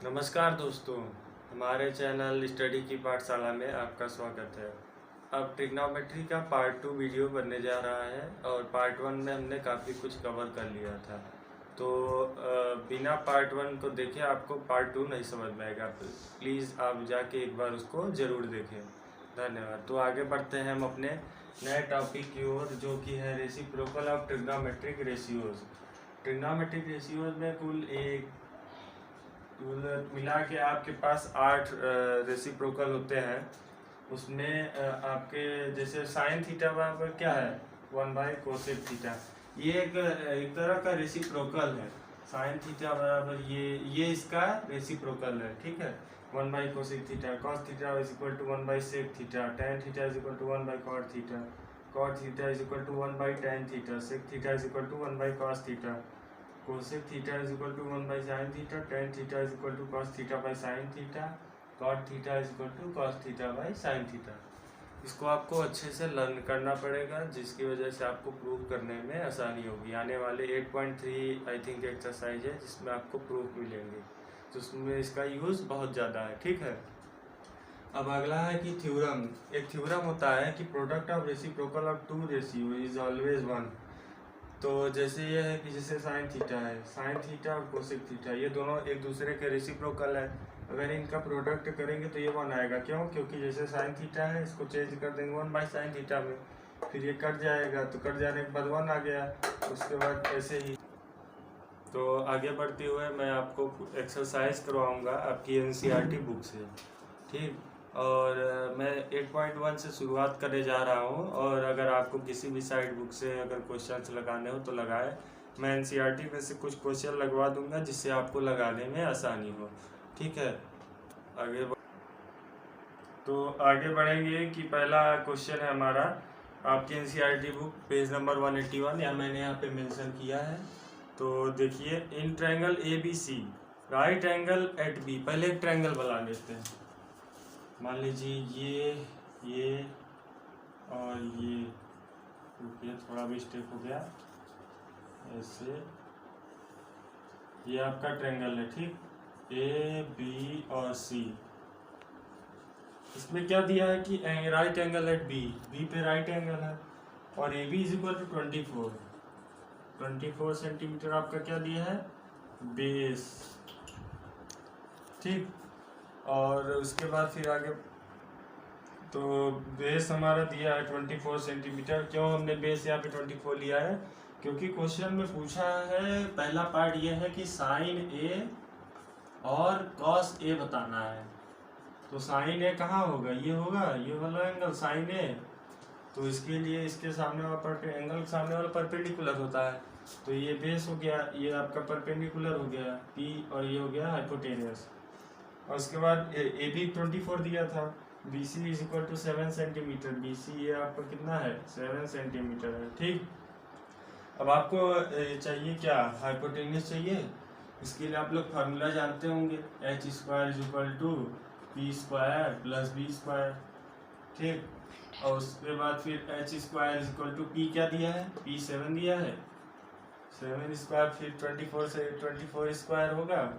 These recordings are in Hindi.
नमस्कार दोस्तों, हमारे चैनल स्टडी की पाठशाला में आपका स्वागत है। अब ट्रिग्नोमेट्री का पार्ट 2 वीडियो बनने जा रहा है और पार्ट 1 में हमने काफ़ी कुछ कवर कर लिया था। तो बिना पार्ट 1 को देखे आपको पार्ट 2 नहीं समझ में आएगा। प्लीज़ आप जाके एक बार उसको ज़रूर देखें। धन्यवाद। तो आगे बढ़ते हैं हम अपने नए टॉपिक की ओर, जो कि है reciprocal of trigonometric ratios. Trigonometric ratios में कुल मिला के आपके पास 8 रेसिप्रोकल होते हैं। उसमें आपके जैसे साइन थीटा बराबर क्या है 1/कोसेक थीटा। ये एक तरह का रेसिप्रोकल है। साइन थीटा बराबर ये इसका रेसिप्रोकल है, ठीक है। 1/कोसेक theta, cos theta is equal to 1/सेक theta, tan theta is equal to 1/कॉट theta, cot theta is equal to 1/टेन theta, sec theta is equal to 1/कॉस theta, cosec theta is equal to 1/साइन theta, tan theta is equal to cos theta by sine theta, cot theta is equal to cos theta by sine theta. इसको आपको अच्छे से लर्न करना पड़ेगा, जिसकी वजह से आपको प्रूफ करने में आसानी होगी। आने वाले 8.3 आई थिंक एक्सरसाइज है जिसमें आपको प्रूफ मिलेंगे, तो उसमें इसका यूज़ बहुत ज़्यादा है, ठीक है। अब अगला है कि थ्योरम। एक थ्योरम होता है कि product of reciprocal of two ratio is always 1। तो जैसे ये है कि जैसे साइन थीटा है, साइन थीटा और कोसेक थीटा ये दोनों एक दूसरे के रेसिप्रोकल है। अगर इनका प्रोडक्ट करेंगे तो ये 1 आएगा। क्यों? क्योंकि जैसे साइन थीटा है, इसको चेंज कर देंगे 1/साइन थीटा में, फिर ये कट जाएगा, तो कट जाने के बाद 1 आ गया। उसके बाद ऐसे ही। तो आगे बढ़ते हुए मैं आपको एक्सरसाइज करवाऊँगा आपकी NCERT बुक से, ठीक। और मैं 8.1 से शुरुआत करने जा रहा हूँ, और अगर आपको किसी भी साइड बुक से अगर क्वेश्चंस लगाने हो तो लगाए। मैं NCERT में से कुछ क्वेश्चन लगवा दूंगा जिससे आपको लगाने में आसानी हो, ठीक है। तो आगे बढ़ेंगे कि पहला क्वेश्चन है हमारा आपकी NCERT बुक पेज नंबर 181, या मैंने यहाँ पे मेंशन किया है। तो देखिए, in triangle ABC right angle at B. पहले एक ट्रायंगल बना लेते हैं। मान लीजिए ये और ये, रुकिए थोड़ा भी स्टेप हो गया ऐसे। ये आपका ट्रायंगल है, ठीक। AB और C। इसमें क्या दिया है कि राइट एंगल एट बी पे राइट एंगल है, और AB is equal to 24 centimetre आपका क्या दिया है बेस, ठीक। और उसके बाद फिर आगे, तो बेस हमारा दिया है 24 सेंटीमीटर। क्यों हमने बेस यहाँ पे 24 लिया है? क्योंकि क्वेश्चन में पूछा है, पहला पार्ट ये है कि साइन A और कॉस A बताना है। तो साइन A कहाँ होगा? ये होगा, ये वाला एंगल साइन A। तो इसके लिए इसके सामने वाला एंगल सामने वाला परपेंडिकुलर होता है। तो ये बेस हो गया, ये आपका परपेंडिकुलर हो गया P, और ये हो गया हाइपोटेनियस। और उसके बाद AB 24 दिया था। BC is equal to 7 centimetre. BC ये आपका कितना है 7 सेंटीमीटर है, ठीक। अब आपको चाहिए क्या? हाइपोटेनियस चाहिए। इसके लिए आप लोग फार्मूला जानते होंगे, H square is equal to P square plus B square, ठीक। और उसके बाद फिर H square is equal to P क्या दिया है? P 7 दिया है, 7 स्क्वायर फिर 24 से 24 स्क्वायर होगा,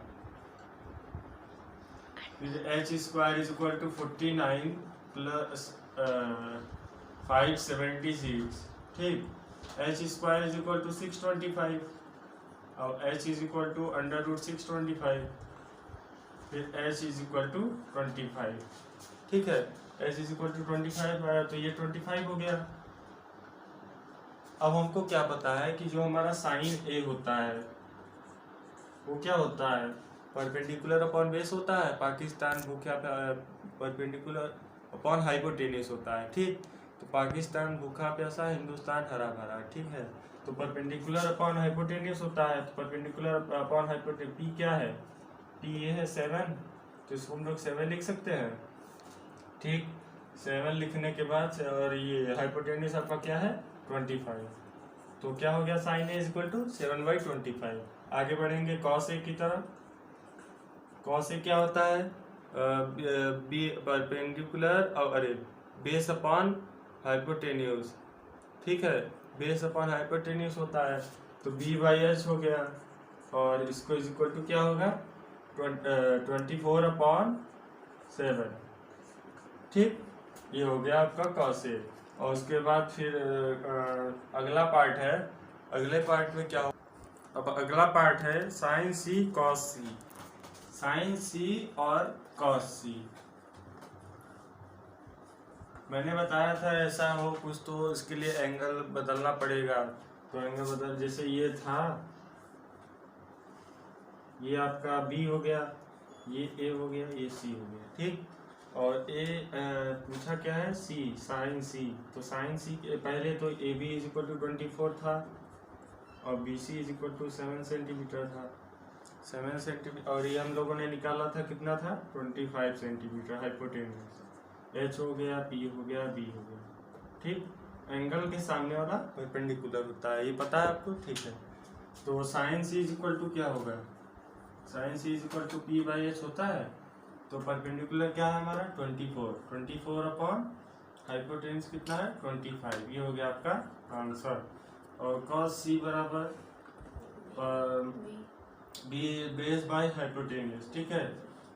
फिर H square is equal to 49 plus 576, ठीक। H square is equal to 625, और H इज इक्वल टू √625, फिर H इज इक्वल टू 25, ठीक है। H इज इक्वल टू 25 आया, तो ये 25 हो गया। अब हमको क्या पता है कि जो हमारा साइन A होता है वो क्या होता है? परपेंडिकुलर अपॉन बेस होता है। पाकिस्तान भूखा परपेंडिकुलर अपॉन हाइपोटेनियस होता है, ठीक। तो पाकिस्तान भूखा प्यासा, हिंदुस्तान हरा भरा, ठीक है। तो परपेंडिकुलर अपॉन हाइपोटेनियस होता है। तो परपेंडिकुलर अपॉन हाइपोटेनियस P क्या है? P ये है 7, तो इसको हम लोग 7 लिख सकते हैं, ठीक। 7 लिखने के बाद, और ये हाइपोटेनियस आपका क्या है 25। तो क्या हो गया? Sine A is equal to 7/25। आगे बढ़ेंगे कॉस A की तरफ। कॉस A क्या होता है? बी परपेंडिकुलर, अरे बेस अपॉन हाइपोटेन्यूज, ठीक है। बेस अपॉन हाइपोटेन्यूज होता है, तो B/H हो गया, और इसको इज इक्वल टू क्या होगा 24/7। ठीक, ये हो गया आपका कॉस ए। और उसके बाद फिर अगला पार्ट है। अगले पार्ट में क्या हो, अब अगला पार्ट है साइन सी कॉस सी। साइन सी और कॉस सी मैंने बताया था ऐसा हो कुछ, तो इसके लिए एंगल बदलना पड़ेगा। तो एंगल बदल, जैसे ये था, ये आपका बी हो गया, ये ए हो गया, ये सी हो गया। ठीक, और ए पूछा क्या है, सी, साइन सी। तो साइन सी पहले तो A B is equal to 24 था और B C is equal to 7 centimetre था। 7 सेंटीमीटर, और ये हम लोगों ने निकाला था कितना था, 25 सेंटीमीटर हाइपोटेन्यूज। एच हो गया, पी हो गया, बी हो गया। ठीक, एंगल के सामने वाला परपेंडिकुलर होता है, ये पता है आपको। ठीक है, तो sine C is equal to क्या होगा, sine C is equal to P by H होता है। तो परपेंडिकुलर क्या है हमारा, 24 अपॉन हाइपोटेन्यूज कितना है, 25। ये हो गया आपका आंसर। और कॉस सी बराबर बी बेस बाय हाइपोटेन्यूज। ठीक है,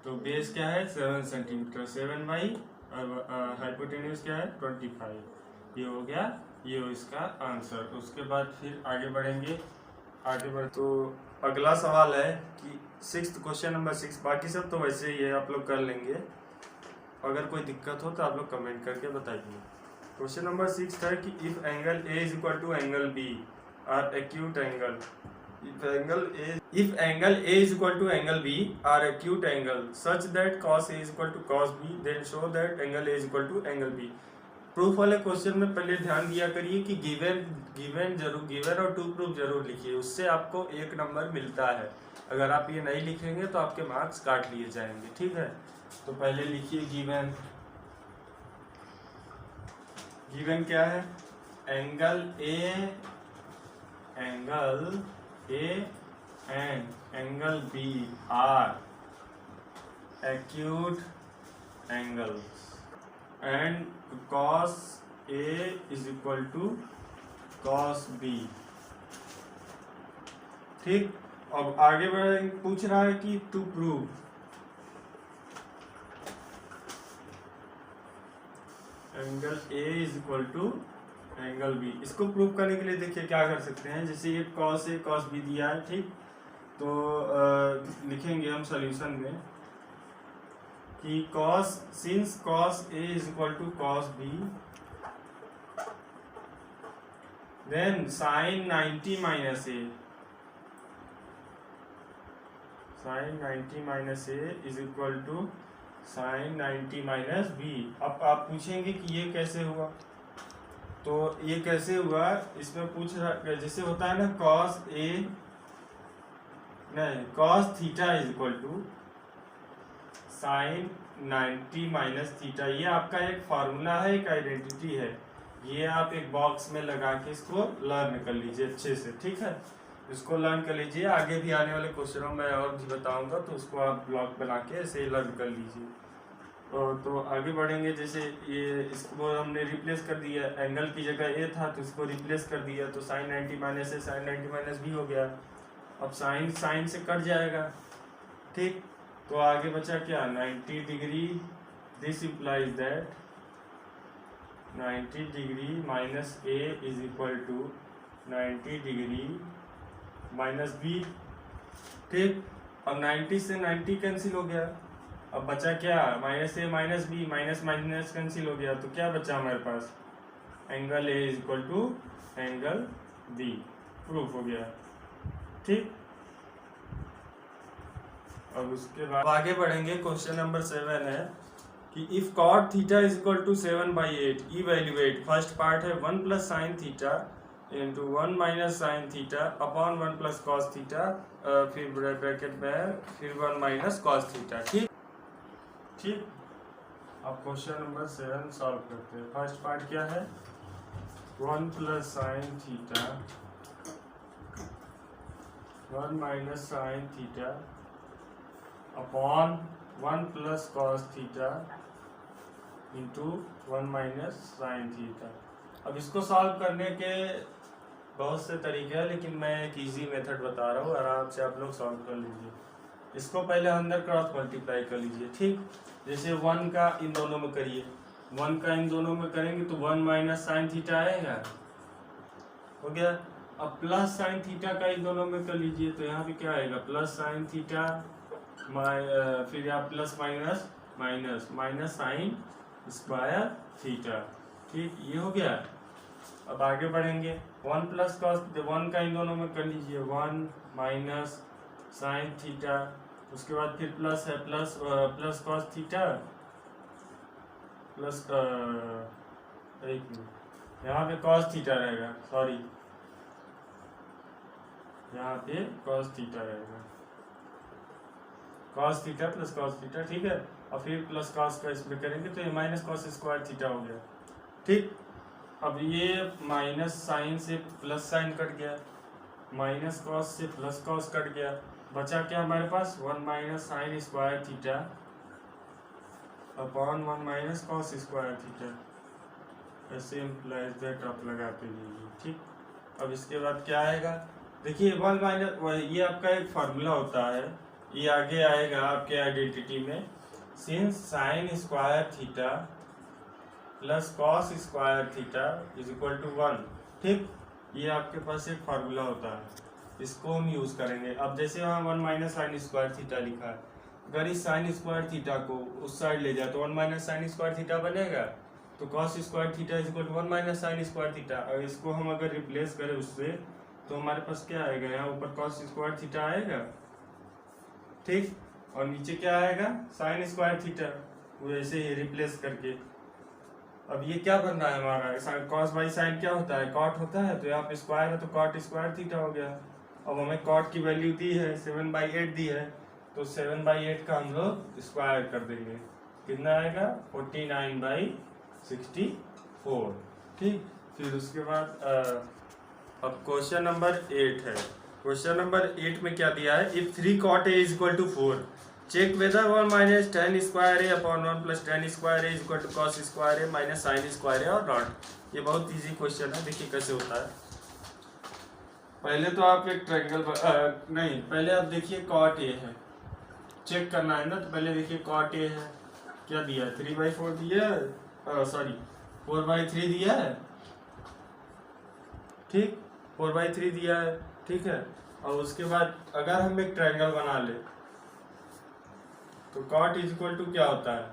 तो बेस क्या है 7 सेंटीमीटर, 7 बाई हाइपोटेन्यूज क्या है 25। ये हो गया, ये हो इसका आंसर। उसके बाद फिर आगे बढ़ेंगे, आगे बढ़ तो अगला सवाल है कि 6th क्वेश्चन नंबर 6। बाकी सब तो वैसे ही है, आप लोग कर लेंगे। अगर कोई दिक्कत हो तो आप लोग कमेंट करके बताइए। क्वेश्चन नंबर 6 है कि if angle A is equal to angle B are acute angle, if angle A is equal to angle B are acute angle such that cos A is equal to cos B, then show that angle A is equal to angle B। Proof वाले क्वेश्चन में पहले ध्यान दिया करिए कि गिवन और टू प्रूफ जरूर लिखिए, उससे आपको 1 नंबर मिलता है। अगर आप ये नहीं लिखेंगे तो आपके मार्क्स काट लिए जाएंगे। ठीक है, तो पहले लिखिए गिवन। गिवन क्या है, angle A and angle B are acute angles and cos A is equal to cos B। ठीक, अब आगे बढ़े, पूछ रहा है कि to prove angle A is equal to angle B. इसको प्रूव करने के लिए देखिए क्या कर सकते हैं, जैसे ये कॉस ए कॉस बी दिया है। ठीक, तो लिखेंगे हम सॉल्यूशन में कि cos, since cos A is equal to cos B, then sine 90 minus A, sine 90 minus A is equal to sine 90 minus B. अब आप पूछेंगे कि ये कैसे हुआ, तो ये कैसे हुआ, इसमें पूछ रहा, जैसे होता है ना कॉस ए, नहीं, cos theta is equal to sine 90 minus theta. ये आपका एक फार्मूला है, एक आइडेंटिटी है। ये आप एक बॉक्स में लगा के इसको लर्न कर लीजिए अच्छे से। ठीक है, इसको लर्न कर लीजिए, आगे भी आने वाले क्वेश्चनों में और भी बताऊंगा, तो उसको आप ब्लॉक बना के ऐसे ही लर्न कर लीजिए। तो आगे बढ़ेंगे, जैसे ये इसको हमने रिप्लेस कर दिया, एंगल की जगह ए था तो इसको रिप्लेस कर दिया, तो sign 90 minus A sine 90 minus B हो गया। अब साइन साइन से कट जाएगा। ठीक, तो आगे बचा क्या, 90 degree. This implies that 90 degree minus A is equal to 90 degree minus B. ठीक, अब 90 से 90 कैंसिल हो गया, अब बचा क्या, minus A minus B, minus minus cancel हो गया, तो क्या बचा हमारे पास, angle A is equal to angle B. Proof हो गया। ठीक, अब उसके बाद आगे बढ़ेंगे, क्वेश्चन नंबर 7 है कि if cot theta is equal to 7/8, evaluate. First part है 1 plus sine theta into 1 minus sine theta upon 1 plus cos theta, फिर ब्रैकेट में फिर 1 माइनस कॉस थीटा। ठीक, ठीक, अब क्वेश्चन नंबर 7 सॉल्व करते हैं। फर्स्ट पार्ट क्या है, 1 plus sine theta 1 minus sine theta upon 1 plus cos theta into 1 minus sine theta. अब इसको सॉल्व करने के बहुत से तरीके हैं, लेकिन मैं एक इजी मेथड बता रहा हूँ, आराम से आप लोग सॉल्व कर लीजिए। इसको पहले अंदर क्रॉस मल्टीप्लाई कर लीजिए, ठीक। जैसे 1 का इन दोनों में करिए, 1 का इन दोनों में करेंगे तो 1 माइनस साइन थीटा आएगा, हो गया। अब प्लस साइन थीटा का इन दोनों में कर लीजिए, तो यहाँ पे क्या आएगा, प्लस साइन थीटा फिर यहाँ plus minus minus minus sine square theta, ठीक, ये हो गया। अब आगे बढ़ेंगे, 1 प्लस कॉस 1 का इन दोनों में कर लीजिए, 1 माइनस साइन थीटा, उसके बाद फिर प्लस है, प्लस कॉस थीटा प्लस एक मिनट, यहाँ पे कॉस थीटा रहेगा, सॉरी, यहाँ पे कॉस थीटा रहेगा, cos theta plus cos theta, ठीक है। और फिर प्लस कॉस का इसमें करेंगे तो ये माइनस कॉस स्क्वायर थीटा हो गया, ठीक। अब ये माइनस साइन से प्लस साइन कट गया, माइनस कॉस से प्लस कॉस कट गया, बचा क्या हमारे पास, 1 minus sine square theta upon 1 minus cos square theta, ऐसे इम्प्लाइज दैट आप लगा के लीजिए, ठीक। अब इसके बाद क्या आएगा, देखिए 1 माइनस, ये आपका एक फार्मूला होता है, ये आगे आएगा आपके आइडेंटिटी में, since sine square theta plus cos square theta is equal to 1, ठीक। ये आपके पास एक फार्मूला होता है, इसको हम यूज करेंगे। अब जैसे वहाँ 1 माइनस साइन स्क्वायर थीटा लिखा है, अगर इस साइन स्क्वायर थीटा को उस साइड ले जाए तो 1 माइनस साइन स्क्वायर थीटा बनेगा, तो cos square theta is equal to 1 minus sine square theta. और इसको हम अगर रिप्लेस करें उससे तो हमारे पास क्या आएगा, यहाँ ऊपर कॉस स्क्वायर थीटा आएगा, ठीक, और नीचे क्या आएगा, साइन स्क्वायर थीटा, वो ऐसे ही रिप्लेस करके। अब ये क्या बन रहा है हमारा, कॉस बाई साइन क्या होता है, कॉट होता है, तो यहाँ पे स्क्वायर है तो कॉट स्क्वायर थीटा हो गया। अब हमें कॉट की वैल्यू दी है 7/8 दी है, तो 7/8 का हम लोग स्क्वायर कर देंगे, कितना आएगा 49/64, ठीक। फिर उसके बाद अब क्वेश्चन नंबर 8 है। क्वेश्चन नंबर 8 में क्या दिया है, if 3 cot a is equal to 4, check whether 1 minus tan square a upon 1 plus tan square a is equal to cos square a minus sin square a और नॉट। ये बहुत इजी क्वेश्चन है, देखिए कैसे होता है। पहले तो आप एक ट्रायंगल नहीं, पहले आप देखिए cot a है, चेक करना है ना, तो पहले देखिए cot a है, क्या दिया है, 3/4 दिया है, सॉरी 4/3 दिया है, ठीक, 4/3 दिया है, ठीक है। और उसके बाद अगर हम एक ट्रायंगल बना ले तो cot इज इक्वल टू क्या होता है,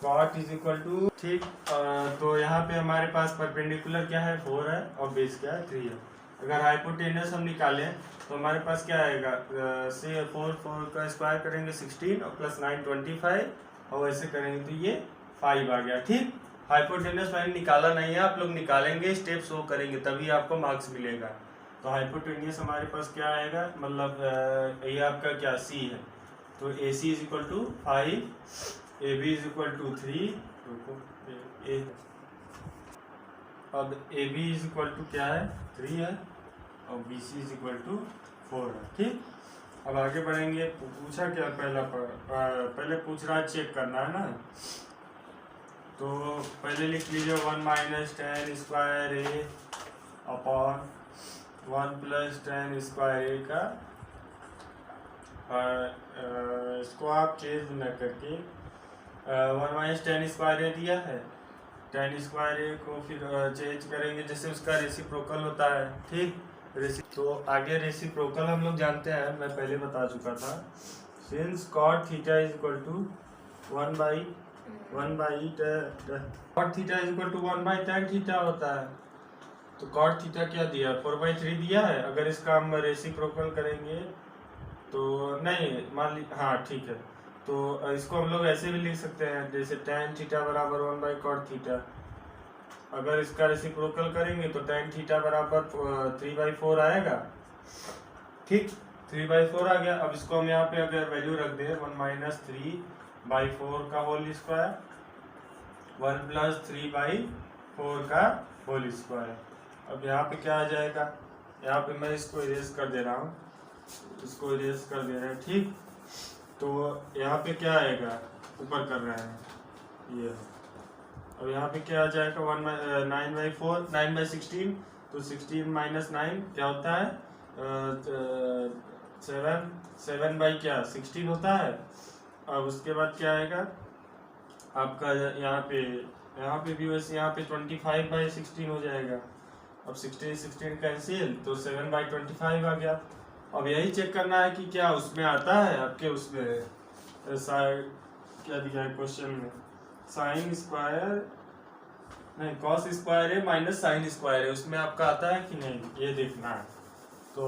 cot इज इक्वल टू, ठीक, तो यहाँ पे हमारे पास परपेंडिकुलर क्या है 4 है और बेस क्या है 3 है। अगर हाइपोटेनस हम निकालें तो हमारे पास क्या आएगा, से 4 का स्क्वायर करेंगे 16 और प्लस 9 25, और वैसे करेंगे तो ये 5 आ गया, ठीक। हाइपोटेनस मैंने निकाला नहीं है, आप लोग निकालेंगे, स्टेप शो करेंगे तभी आपको मार्क्स मिलेगा। तो हाइपोटेनस हमारे पास क्या आएगा, मतलब ये आपका क्या सी है, तो A C is equal to 5, A B is equal to 3, अब A B is equal to क्या है 3 है, और B C is equal to 4 है, ठीक। अब आगे बढ़ेंगे, पूछा क्या पहले पूछ रहा है चेक करना है ना, तो पहले लिख लीजिए 1 माइनस tan स्क्वायर ए अपॉन 1 प्लस tan स्क्वायर ए का, इसको आप चेंज न करके 1 माइनस tan स्क्वायर ए दिया है, tan स्क्वायर ए को फिर चेंज करेंगे जैसे उसका रेसिप्रोकल होता है, ठीक। तो आगे रेसिप्रोकल हम लोग जानते हैं, मैं पहले बता चुका था, since cot theta is equal to 1 by cot theta is equal to 1 by tan theta होता है। तो cot थीटा क्या दिया, 4/3 दिया है, अगर इसका हम रेसिप्रोकल करेंगे तो नहीं, मान ली, हाँ ठीक है, तो इसको हम लोग ऐसे भी लिख सकते हैं, जैसे tan थीटा बराबर 1 बाई cot थीटा, अगर इसका रेसिप्रोकल करेंगे तो tan थीटा बराबर 3/4 आएगा, ठीक, 3/4 आ गया। अब इसको हम यहाँ पे अगर वैल्यू रख दें 1 माइनस 3/4 का होल स्क्वायर, 1 प्लस 3/4 का होल स्क्वायर। अब यहाँ पे क्या आ जाएगा, यहाँ पे मैं इसको इरेज कर दे रहा हूँ, इसको इरेज कर दे रहे हैं, ठीक। तो यहाँ पे क्या आएगा, ऊपर कर रहे हैं ये, अब यहाँ पे क्या आ जाएगा 9/4, 9/16, तो 16 माइनस 9 क्या होता है 7 बाई क्या 16 होता है। अब उसके बाद क्या आएगा आपका यहाँ पे भी वैसे यहाँ पे 25/16 हो जाएगा। अब 16 कैंसिल तो 7/25 आ गया। अब यही चेक करना है कि क्या उसमें आता है आपके उसमें क्या दिया है क्वेश्चन में, साइन स्क्वायर नहीं कॉस स्क्वायर है माइनस साइन स्क्वायर है, उसमें आपका आता है कि नहीं ये देखना है। तो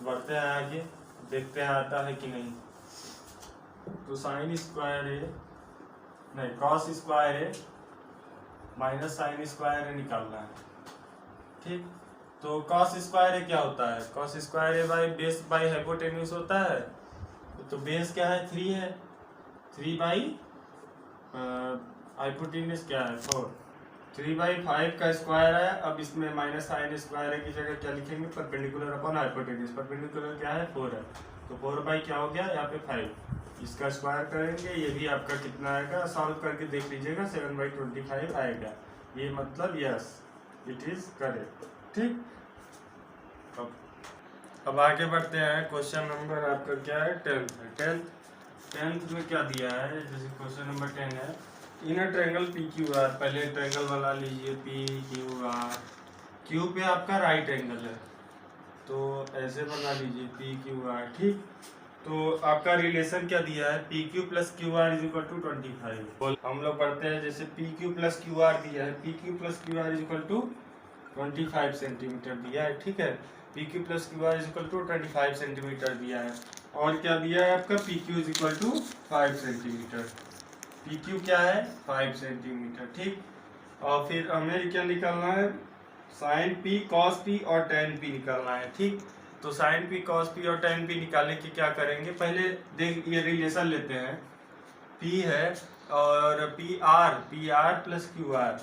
बढ़ते हैं आगे, देखते हैं आता है कि नहीं। तो साइन स्क्वायर है नहीं कॉस स्क्वायर है माइनस साइन स्क्वायर है निकालना है। ठीक, तो कॉस स्क्वायर है क्या होता है, कॉस स्क्वायर है बाई बेस बाई हाइपोटेन्यूज होता है। तो बेस क्या है 3 है, 3 बाई हाइपोटेन्यूज क्या है 4, 3/5 का स्क्वायर है। अब इसमें माइनस साइन स्क्वायर है की जगह क्या लिखेंगे परपेंडिकुलर अपॉन हाइपोटेन्यूज, परपेंडिकुलर क्या है 4 है तो 4 बाई क्या हो गया यहाँ पे 5, इसका स्क्वायर करेंगे ये भी आपका कितना आएगा सॉल्व करके देख लीजिएगा 7/25 आएगा। ये मतलब यस इट इज करेक्ट। ठीक, अब आगे बढ़ते हैं। क्वेश्चन नंबर आपका क्या है 10th में क्या दिया है, जैसे क्वेश्चन नंबर 10 है इन अ ट्रायंगल PQR। पहले ट्रायंगल बना लीजिए PQR, क्यू पे आपका राइट एंगल है तो ऐसे बना लीजिए PQR। ठीक, तो आपका रिलेशन क्या दिया है PQ plus QR is equal to 25। हम लोग पढ़ते हैं जैसे PQ प्लस QR दिया है, PQ plus QR is equal to 25 centimetre दिया है। ठीक है, PQ plus QR is equal to 25 centimetre दिया है। और क्या दिया है आपका PQ is equal to 5 centimetre, PQ क्या है 5 सेंटीमीटर। ठीक, और फिर हमें क्या निकालना है साइन P cos P और tan P निकालना है। ठीक, तो साइन P cos P और tan P निकालने की क्या करेंगे, पहले देख ये रिलेशन लेते हैं। P है और PR plus QR,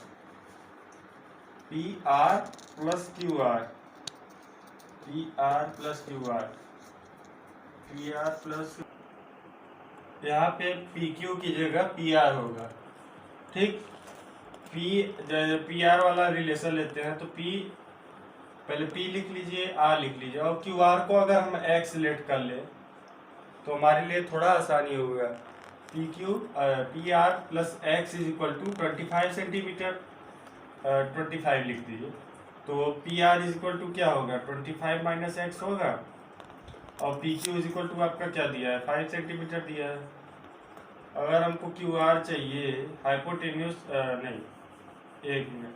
PR plus QR, PR plus QR, PR plus यहाँ पे PQ की जगह PR होगा। ठीक, PR वाला रिलेशन लेते हैं तो पहले P लिख लीजिए R लिख लीजिए और QR को अगर हम X सिलेक्ट कर ले तो हमारे लिए थोड़ा आसानी होगा। PR plus X is equal to 25 centimetre, 25 लिख दीजिए तो PR इज इक्वल टू क्या होगा 25 माइनस X होगा और PQ इज इक्वल टू आपका क्या दिया है 5 सेंटीमीटर दिया है। अगर हमको QR चाहिए हाइपोटेन्यूज नहीं, एक मिनट,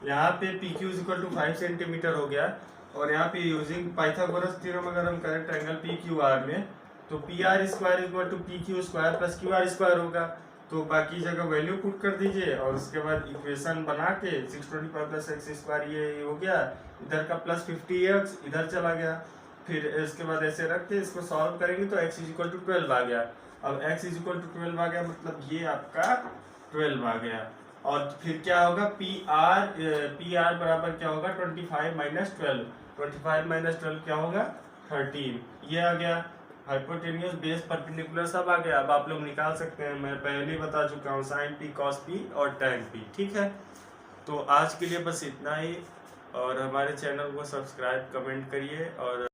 यहाँ पे PQ is equal to 5 centimetre हो गया और यहाँ पे यूजिंग पाइथागोरस थ्योरम अगर हम करें ट्रायंगल PQR में तो PR square equal to PQ square plus QR square होगा। तो बाकी जगह वैल्यू पुट कर दीजिए और उसके बाद इक्वेशन बना के 625 प्लस एक्स स्क्वायर ये हो गया, इधर का प्लस 50x इधर चला गया। फिर इसके बाद ऐसे रख के इसको सॉल्व करेंगे तो x इज इक्वल टू 12 आ गया। अब x इज इक्वल टू 12 आ गया मतलब ये आपका 12 आ गया। और फिर क्या होगा PR बराबर क्या होगा 25 माइनस 12, 25 माइनस 12 क्या होगा 13, ये आ गया। हाइपोटेन्यूज बेस परपेंडिकुलर सब आ गया। अब आप लोग निकाल सकते हैं, मैं पहले ही बता चुका हूँ साइन P cos P और tan P। ठीक है, तो आज के लिए बस इतना ही और हमारे चैनल को सब्सक्राइब कमेंट करिए और